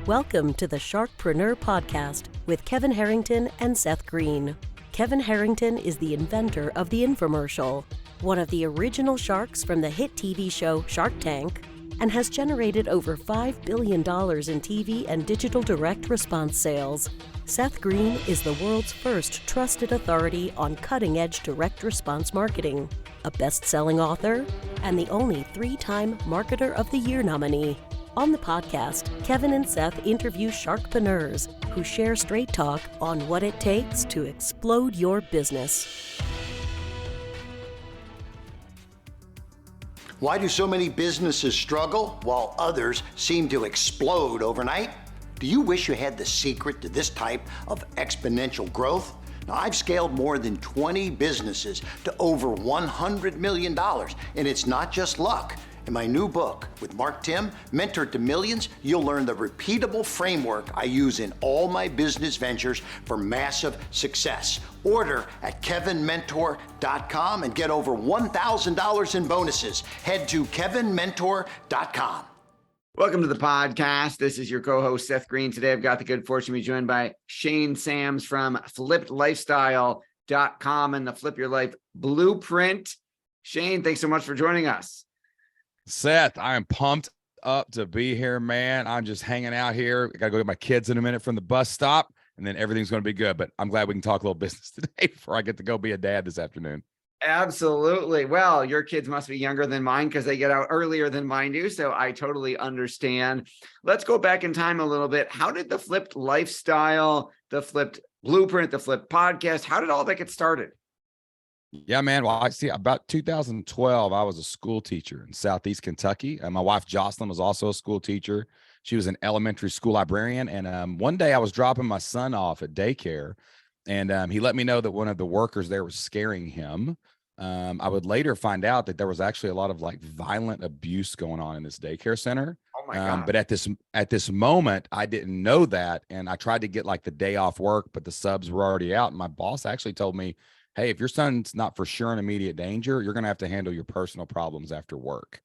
Welcome to the Sharkpreneur podcast with Kevin Harrington and Seth Greene. Kevin Harrington is the inventor of the infomercial, one of the original sharks from the hit TV show Shark Tank, and has generated over $5 billion in TV and digital direct response sales. Seth Greene is the world's first trusted authority on cutting-edge direct response marketing, a best-selling author, and the only 3-time Marketer of the Year nominee. On the podcast, Kevin and Seth interview sharkpreneurs who share straight talk on what it takes to explode your business. Why do so many businesses struggle while others seem to explode overnight? Do you wish you had the secret to this type of exponential growth? Now, I've scaled more than 20 businesses to over $100 million, and it's not just luck. In my new book with Mark Tim, Mentor to Millions, you'll learn the repeatable framework I use in all my business ventures for massive success. Order at kevinmentor.com and get over $1,000 in bonuses. Head to kevinmentor.com. Welcome to the podcast. This is your co-host, Seth Greene. Today, I've got the good fortune to be joined by Shane Sams from flippedlifestyle.com and the Flip Your Life Blueprint. Shane, thanks so much for joining us. Seth, I am pumped up to be here, man. I'm just hanging out here. I got to go get my kids in a minute from the bus stop, and then everything's going to be good. But I'm glad we can talk a little business today before I get to go be a dad this afternoon. Absolutely. Well, your kids must be younger than mine because they get out earlier than mine do. So I totally understand. Let's go back in time a little bit. How did the Flipped Lifestyle, the Flipped Blueprint, the Flipped Podcast, how did all that get started? Yeah, man. Well, I see about 2012, I was a school teacher in Southeast Kentucky. And my wife, Jocelyn, was also a school teacher. She was an elementary school librarian. And one day I was dropping my son off at daycare, and he let me know that one of the workers there was scaring him. I would later find out that there was actually a lot of like violent abuse going on in this daycare center. Oh my God. But at this moment, I didn't know that. And I tried to get like the day off work, but the subs were already out. And my boss actually told me, hey, if your son's not for sure in immediate danger, you're going to have to handle your personal problems after work.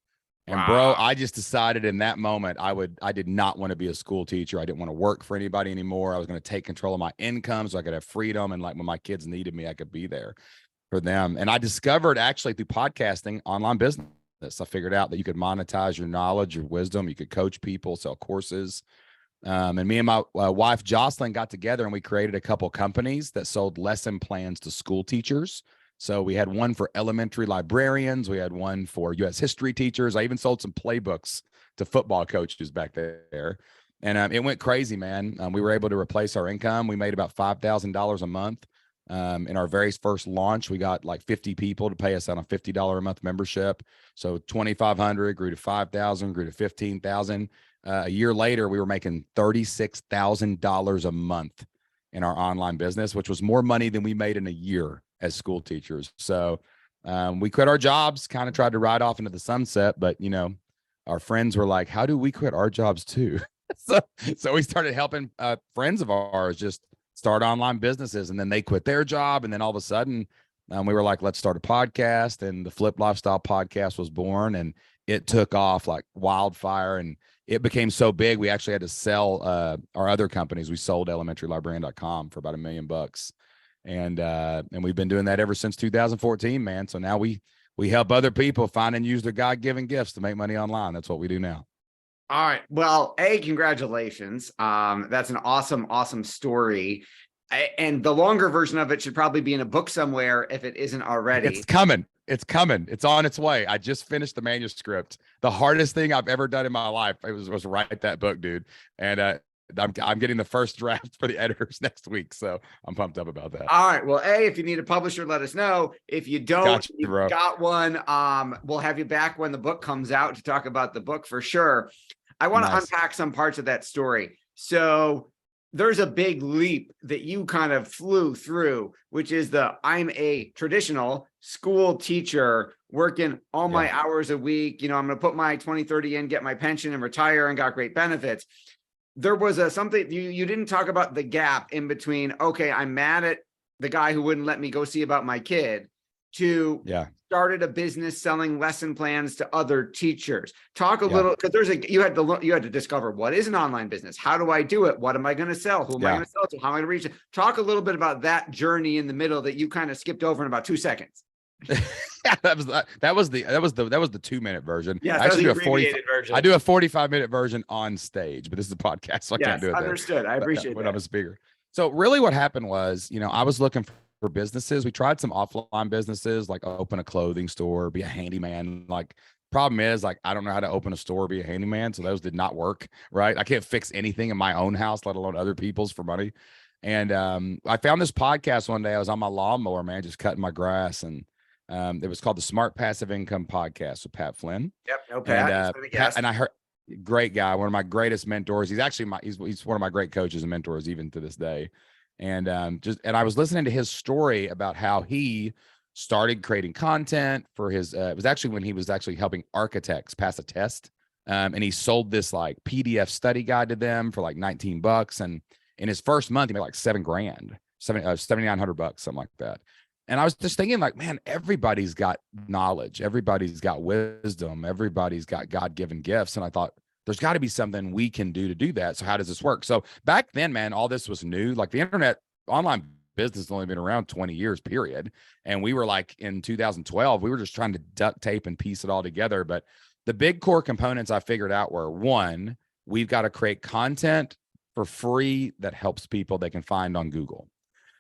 And Wow. bro, I just decided in that moment, I did not want to be a school teacher. I didn't want to work for anybody anymore. I was going to take control of my income so I could have freedom. And like when my kids needed me, I could be there for them. And I discovered actually through podcasting, online business. I figured out that you could monetize your knowledge, your wisdom. You could coach people, sell courses. And me and my wife, Jocelyn, got together and we created a couple companies that sold lesson plans to school teachers. So we had one for elementary librarians. We had one for U.S. history teachers. I even sold some playbooks to football coaches back there. And it went crazy, man. We were able to replace our income. We made about $5,000 a month. In our very first launch, we got like 50 people to pay us on a $50 a month membership. So 2,500 grew to 5,000, grew to 15,000. A year later, we were making $36,000 a month in our online business, which was more money than we made in a year as school teachers. So we quit our jobs, kind of tried to ride off into the sunset, but you know, our friends were like, how do we quit our jobs too? so we started helping friends of ours just start online businesses, and then they quit their job. And then all of a sudden we were like, let's start a podcast, and the Flip Lifestyle podcast was born, and it took off like wildfire, and it became so big, we actually had to sell our other companies. We sold elementarylibrarian.com for about $1 million. And we've been doing that ever since 2014, man. So now we help other people find and use their God-given gifts to make money online. That's what we do now. All right. Well, congratulations. That's an awesome story. And the longer version of it should probably be in a book somewhere if it isn't already. It's coming. It's coming. It's on its way. I just finished the manuscript. The hardest thing I've ever done in my life was write that book, dude. And I'm getting the first draft for the editors next week, so I'm pumped up about that. All right. Well, if you need a publisher, let us know. If you don't, you've got one. We'll have you back when the book comes out to talk about the book for sure. I want to unpack some parts of that story. So there's a big leap that you kind of flew through, which is I'm a traditional school teacher working all my hours a week. You know, I'm going to put my 20/30 in, get my pension and retire and got great benefits. There was something you didn't talk about, the gap in between. Okay, I'm mad at the guy who wouldn't let me go see about my kid, to started a business selling lesson plans to other teachers. Talk a little, because you had to discover, what is an online business? How do I do it? What am I going to sell? Who am I going to sell to? How am I going to reach it? Talk a little bit about that journey in the middle that you kind of skipped over in about 2 seconds. that was the 2-minute version. Yeah, I actually do a 45 version. I do a 45-minute version on stage, but this is a podcast, so I can't do it. Understood. I appreciate when that. I'm a speaker. So really what happened was, I was looking for businesses. We tried some offline businesses, like open a clothing store, be a handyman. Like, problem is, like, I don't know how to open a store, be a handyman. So those did not work, right? I can't fix anything in my own house, let alone other people's, for money. And I found this podcast one day. I was on my lawnmower, man, just cutting my grass, and it was called the Smart Passive Income Podcast with Pat Flynn. Yep, no Pat. And I heard, great guy, one of my greatest mentors. He's actually he's one of my great coaches and mentors even to this day. And I was listening to his story about how he started creating content for his. It was actually when he was actually helping architects pass a test, and he sold this like PDF study guide to them for like $19. And in his first month, he made like $7,000, $7,900, something like that. And I was just thinking, like, man, everybody's got knowledge, everybody's got wisdom, everybody's got God-given gifts. And I thought, there's got to be something we can do to do that. So how does this work? So back then, man, all this was new. Like, the internet, online business has only been around 20 years, period. And we were like, in 2012, we were just trying to duct tape and piece it all together. But the big core components I figured out were, one, we've got to create content for free that helps people they can find on Google.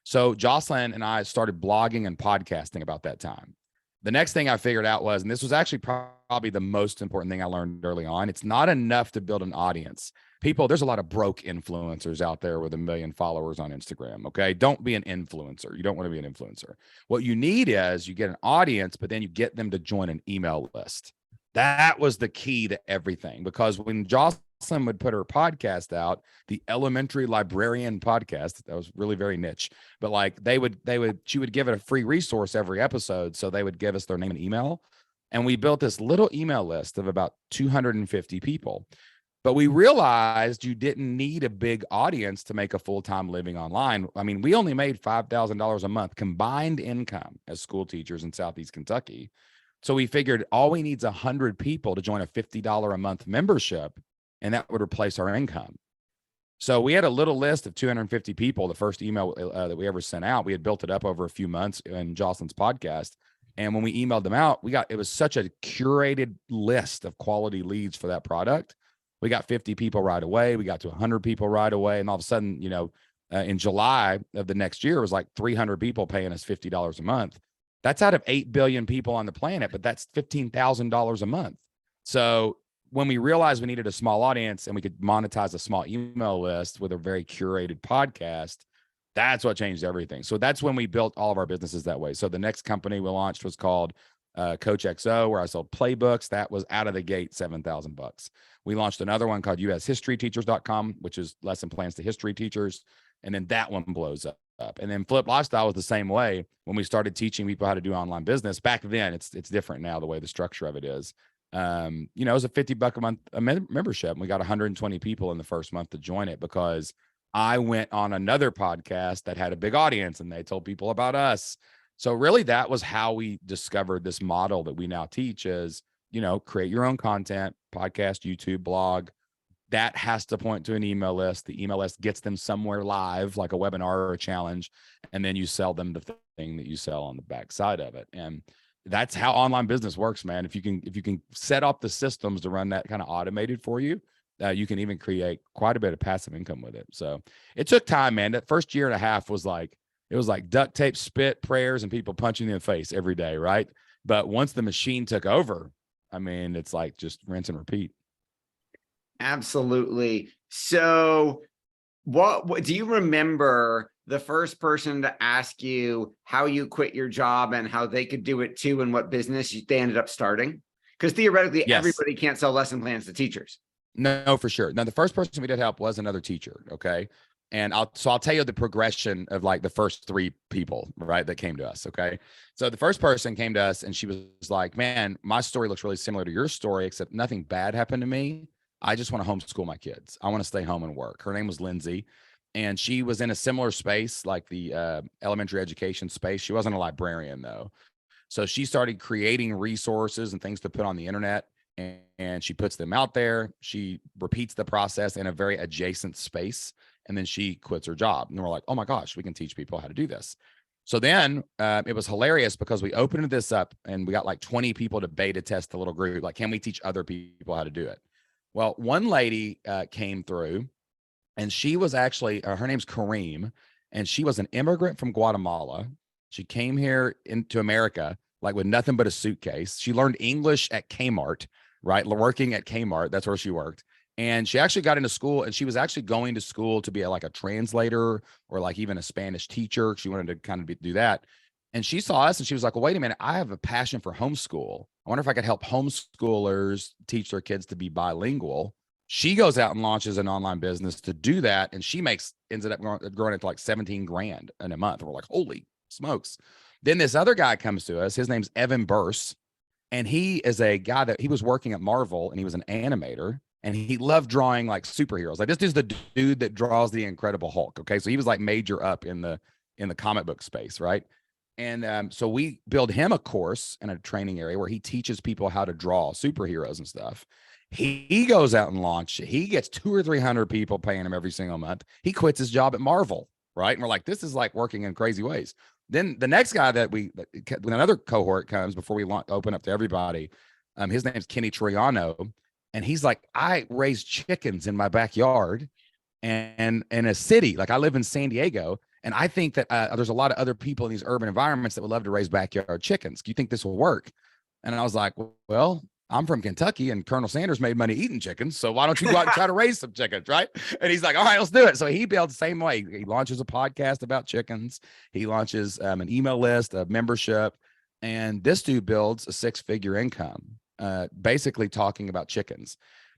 So Jocelyn and I started blogging and podcasting about that time. The next thing I figured out was, and this was actually probably the most important thing I learned early on, it's not enough to build an audience. People, there's a lot of broke influencers out there with 1 million followers on Instagram, okay? Don't be an influencer. You don't want to be an influencer. What you need is, you get an audience, but then you get them to join an email list. That was the key to everything, because when Jocelyn would put her podcast out, the Elementary Librarian Podcast, that was really very niche, but like she would give it a free resource every episode. So they would give us their name and email. And we built this little email list of about 250 people. But we realized you didn't need a big audience to make a full-time living online. I mean, we only made $5,000 a month combined income as school teachers in Southeast Kentucky. So we figured all we need is 100 people to join a $50 a month membership, and that would replace our income. So we had a little list of 250 people. The first email that we ever sent out, we had built it up over a few months in Jocelyn's podcast. And when we emailed them out, it was such a curated list of quality leads for that product. We got 50 people right away. We got to 100 people right away. And all of a sudden, in July of the next year, it was like 300 people paying us $50 a month. That's out of 8 billion people on the planet, but that's $15,000 a month. So when we realized we needed a small audience and we could monetize a small email list with a very curated podcast, that's what changed everything. So that's when we built all of our businesses that way. So the next company we launched was called Coach XO, where I sold playbooks. That was out of the gate $7,000. We launched another one called ushistoryteachers.com, which is lesson plans to history teachers. And then that one blows up. And then Flip Lifestyle was the same way. When we started teaching people how to do online business back then, it's different now, the way the structure of it is. It was a $50 a month membership. And we got 120 people in the first month to join it, because I went on another podcast that had a big audience and they told people about us. So really that was how we discovered this model that we now teach is, create your own content, podcast, YouTube, blog. That has to point to an email list. The email list gets them somewhere live, like a webinar or a challenge. And then you sell them the thing that you sell on the backside of it. And that's how online business works, man. If you can set up the systems to run that kind of automated for you, you can even create quite a bit of passive income with it. So it took time, man. That first year and a half was like duct tape, spit, prayers, and people punching in the face every day, right? But once the machine took over, I mean, it's like just rinse and repeat. Absolutely. So what do you remember the first person to ask you how you quit your job and how they could do it too, and what business they ended up starting? Because theoretically, yes, everybody can't sell lesson plans to teachers. No, for sure. Now, the first person we did help was another teacher. Okay. And I'll tell you the progression of like the first 3 people, right, that came to us. Okay. So the first person came to us and she was like, man, my story looks really similar to your story, except nothing bad happened to me. I just want to homeschool my kids. I want to stay home and work. Her name was Lindsay. And she was in a similar space, like the elementary education space. She wasn't a librarian though. So she started creating resources and things to put on the internet, and she puts them out there. She repeats the process in a very adjacent space, and then she quits her job. And we're like, oh my gosh, we can teach people how to do this. So then it was hilarious because we opened this up and we got like 20 people to beta test the little group. Like, can we teach other people how to do it? Well, one lady came through, and she was actually, her name's Kareem, and she was an immigrant from Guatemala. She came here into America like with nothing but a suitcase. She learned English at Kmart, right? Working at Kmart. That's where she worked. And she actually got into school, and she was actually going to school to be like a translator or like even a Spanish teacher. She wanted to kind of do that. And she saw us and she was like, well, wait a minute, I have a passion for homeschool. I wonder if I could help homeschoolers teach their kids to be bilingual. She goes out and launches an online business to do that. And she ends up growing it to like 17 grand in a month. And we're like, holy smokes. Then this other guy comes to us. His name's Evan Burse. And he is a guy that he was working at Marvel, and he was an animator, and he loved drawing like superheroes. Like, this is the dude that draws the Incredible Hulk. Okay. So he was like major up in the comic book space. Right. And so we build him a course in a training area where he teaches people how to draw superheroes and stuff. He goes out and launches. He gets 200 or 300 people paying him every single month. He quits his job at Marvel, right? And we're like, this is like working in crazy ways. Then the next guy when another cohort comes before we open up to everybody, his name's Kenny Triano, and he's like, I raise chickens in my backyard, and in a city, like I live in San Diego. And I think that there's a lot of other people in these urban environments that would love to raise backyard chickens. Do you think this will work? And I was like, well, I'm from Kentucky, and Colonel Sanders made money eating chickens. So why don't you go out and try to raise some chickens, right? And he's like, all right, let's do it. So he builds the same way. He launches a podcast about chickens. He launches an email list, a membership. And this dude builds a 6-figure income, basically talking about chickens.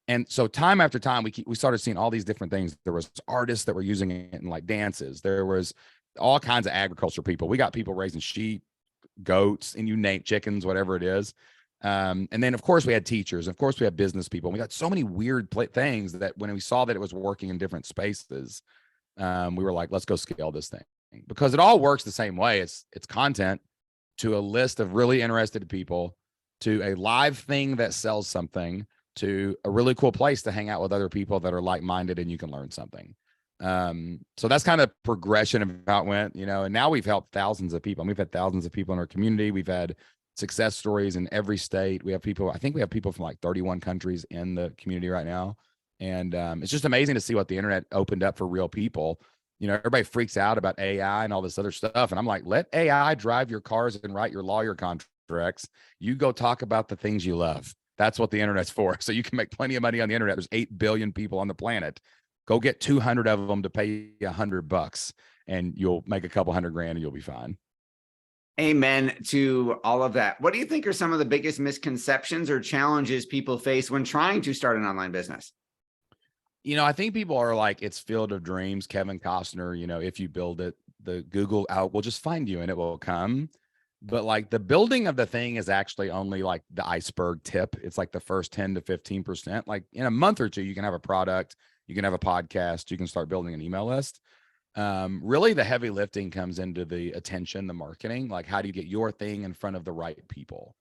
And so time after time, we started seeing all these different things. There was artists that were using it in like dances. There was all kinds of agriculture people. We got people raising sheep, goats, and you name chickens, whatever it is. And then of course we had teachers. Of course we had business people. We got so many weird things that when we saw that it was working in different spaces, we were like, let's go scale this thing, because it all works the same way. It's content to a list of really interested people, to a live thing that sells something, to a really cool place to hang out with other people that are like-minded and you can learn something. So that's kind of progression of how it went, and now we've helped thousands of people. And we've had thousands of people in our community. We've had success stories in every state. I think we have people from like 31 countries in the community right now. And it's just amazing to see what the internet opened up for real people. Everybody freaks out about AI and all this other stuff. And I'm like, let AI drive your cars and write your lawyer contracts. You go talk about the things you love. That's what the internet's for. So you can make plenty of money on the internet. There's 8 billion people on the planet. Go get 200 of them to pay you $100, and you'll make a couple $100 grand and you'll be fine. Amen to all of that. What do you think are some of the biggest misconceptions or challenges people face when trying to start an online business? I think people are like, it's Field of Dreams, Kevin Costner, if you build it, the Google out will just find you and it will come. But like the building of the thing is actually only like the iceberg tip. It's like the first 10 to 15%. Like in a month or two, you can have a product, you can have a podcast, you can start building an email list. Really the heavy lifting comes into the attention, the marketing, like how do you get your thing in front of the right people?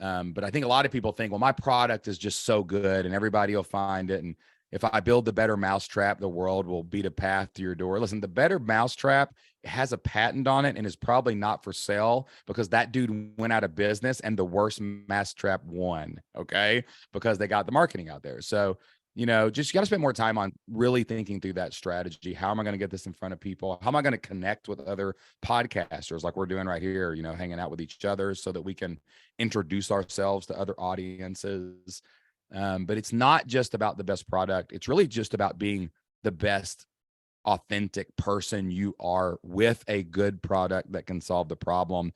But I think a lot of people think, well, my product is just so good and everybody will find it. And if I build the better mousetrap, the world will beat a path to your door. Listen, the better mousetrap has a patent on it and is probably not for sale because that dude went out of business and the worst mousetrap won. Okay. Because they got the marketing out there. So, just you got to spend more time on really thinking through that strategy. How am I going to get this in front of people? How am I going to connect with other podcasters like we're doing right here, hanging out with each other so that we can introduce ourselves to other audiences. But it's not just about the best product. It's really just about being the best authentic person you are with a good product that can solve the problem,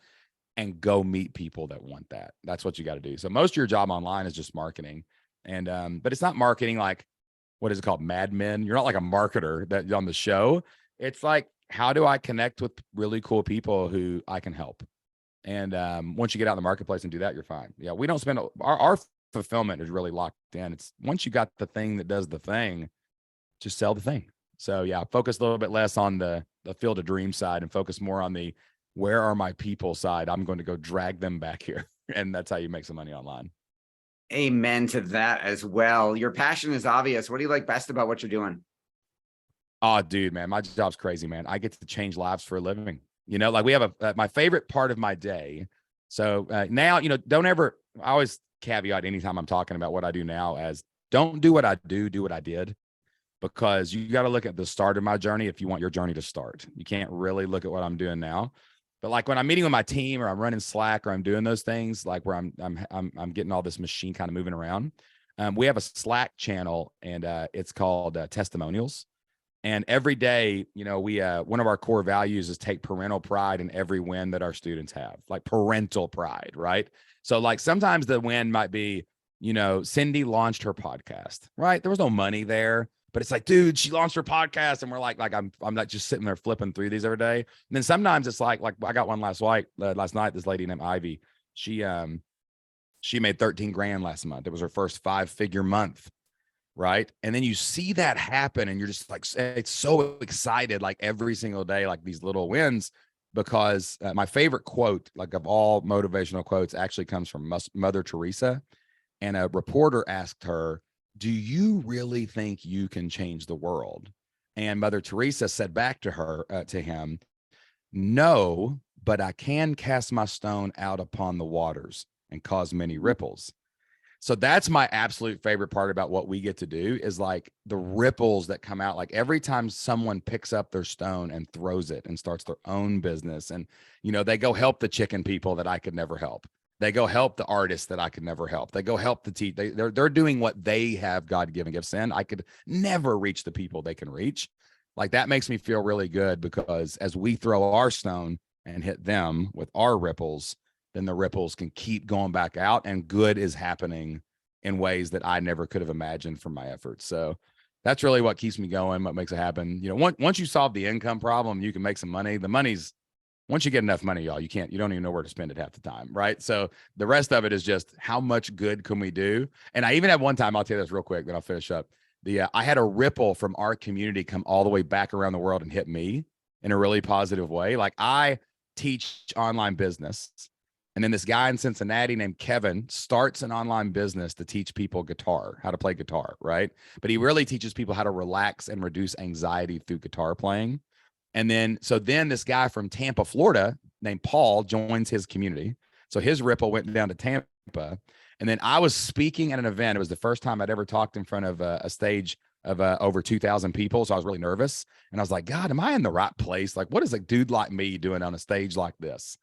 and go meet people that want that. That's what you got to do. So most of your job online is just marketing. And, but it's not marketing like, what is it called? Mad Men. You're not like a marketer that on the show. It's like, how do I connect with really cool people who I can help? And once you get out in the marketplace and do that, you're fine. Yeah. We don't spend our fulfillment is really locked in. It's once you got the thing that does the thing, just sell the thing. So yeah, focus a little bit less on the Field of Dreams side and focus more on the where are my people side? I'm going to go drag them back here. And that's how you make some money online. Amen to that as well. Your passion is obvious. What do you like best about what you're doing? Oh, dude, man, my job's crazy, man. I get to change lives for a living. You know, like we have my favorite part of my day. So now, you know, I always caveat anytime I'm talking about what I do now as don't do what I do what I did, because you got to look at the start of my journey if you want your journey to start. You can't really look at what I'm doing now. But like when I'm meeting with my team or I'm running Slack or I'm doing those things, like where I'm getting all this machine kind of moving around. We have a Slack channel and it's called Testimonials. And every day, you know, we one of our core values is take parental pride in every win that our students have, like parental pride, right? So like sometimes the win might be, you know, Cindy launched her podcast, right? There was no money there, but it's like, dude, she launched her podcast, and we're like I'm not just sitting there flipping through these every day. And then sometimes it's like I got one last night. This lady named Ivy, she made 13 grand last month. It was her first 5-figure month. Right. And then you see that happen and you're just like, it's so excited, like every single day, like these little wins, because my favorite quote, like of all motivational quotes, actually comes from Mother Teresa. And a reporter asked her, do you really think you can change the world? And Mother Teresa said back to him, no, but I can cast my stone out upon the waters and cause many ripples. So that's my absolute favorite part about what we get to do is like the ripples that come out. Like every time someone picks up their stone and throws it and starts their own business, and, you know, they go help the chicken people that I could never help. They go help the artists that I could never help. They go help the they're doing what they have God-given gifts in. I could never reach the people they can reach. Like that makes me feel really good, because as we throw our stone and hit them with our ripples, then the ripples can keep going back out and good is happening in ways that I never could have imagined from my efforts. So that's really what keeps me going, what makes it happen. You know, once you solve the income problem, you can make some money. The money's, once you get enough money, y'all, you don't even know where to spend it half the time, right? So the rest of it is just how much good can we do? And I even had one time, I'll tell you this real quick, then I'll finish up. I had a ripple from our community come all the way back around the world and hit me in a really positive way. Like I teach online business. And then this guy in Cincinnati named Kevin starts an online business to teach people how to play guitar, right? But he really teaches people how to relax and reduce anxiety through guitar playing. And then this guy from Tampa, Florida, named Paul, joins his community. So his ripple went down to Tampa. And then I was speaking at an event. It was the first time I'd ever talked in front of a stage of over 2,000 people. So I was really nervous. And I was like, God, am I in the right place? Like, what is a dude like me doing on a stage like this?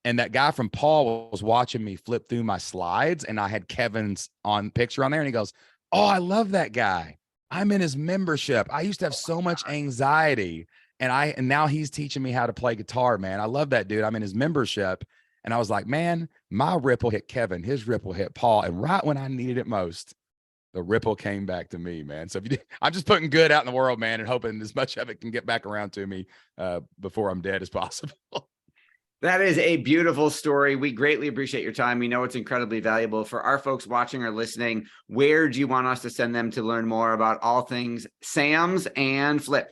And that guy from Paul was watching me flip through my slides, and I had Kevin's picture on there, and he goes, oh, I love that guy. I'm in his membership. I used to have so much anxiety, and now he's teaching me how to play guitar, man. I love that dude. I'm in his membership. And I was like, man, my ripple hit Kevin, his ripple hit Paul. And right when I needed it most, the ripple came back to me, man. So I'm just putting good out in the world, man, and hoping as much of it can get back around to me before I'm dead as possible. That is a beautiful story. We greatly appreciate your time. We know it's incredibly valuable. For our folks watching or listening, where do you want us to send them to learn more about all things Sam's and Flip?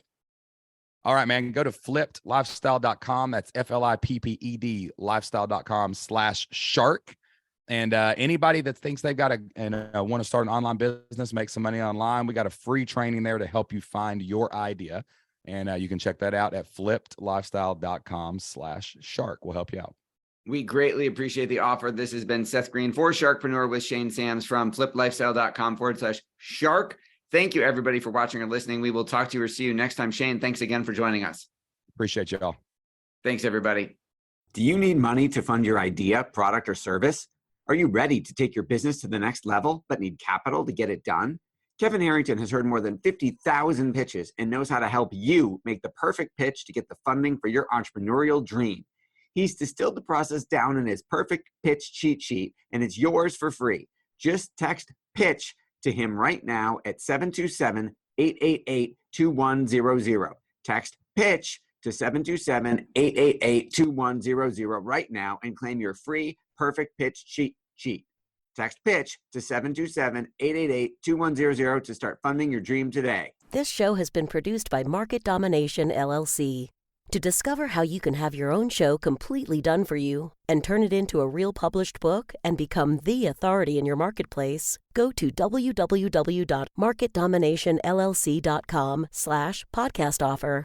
All right, man, go to flippedlifestyle.com. That's FLIPPED lifestyle.com/shark. And anybody that thinks they've got want to start an online business, make some money online, we got a free training there to help you find your idea. And you can check that out at flippedlifestyle.com/shark. We'll help you out. We greatly appreciate the offer. This has been Seth Greene for Sharkpreneur with Shane Sams from flippedlifestyle.com/shark. Thank you, everybody, for watching or listening. We will talk to you or see you next time. Shane, thanks again for joining us. Appreciate you all. Thanks, everybody. Do you need money to fund your idea, product, or service? Are you ready to take your business to the next level but need capital to get it done? Kevin Harrington has heard more than 50,000 pitches and knows how to help you make the perfect pitch to get the funding for your entrepreneurial dream. He's distilled the process down in his perfect pitch cheat sheet, and it's yours for free. Just text PITCH to him right now at 727-888-2100. Text PITCH to 727-888-2100 right now and claim your free perfect pitch cheat sheet. Text PITCH to 727-888-2100 to start funding your dream today. This show has been produced by Market Domination, LLC. To discover how you can have your own show completely done for you and turn it into a real published book and become the authority in your marketplace, go to www.marketdominationllc.com/podcast offer.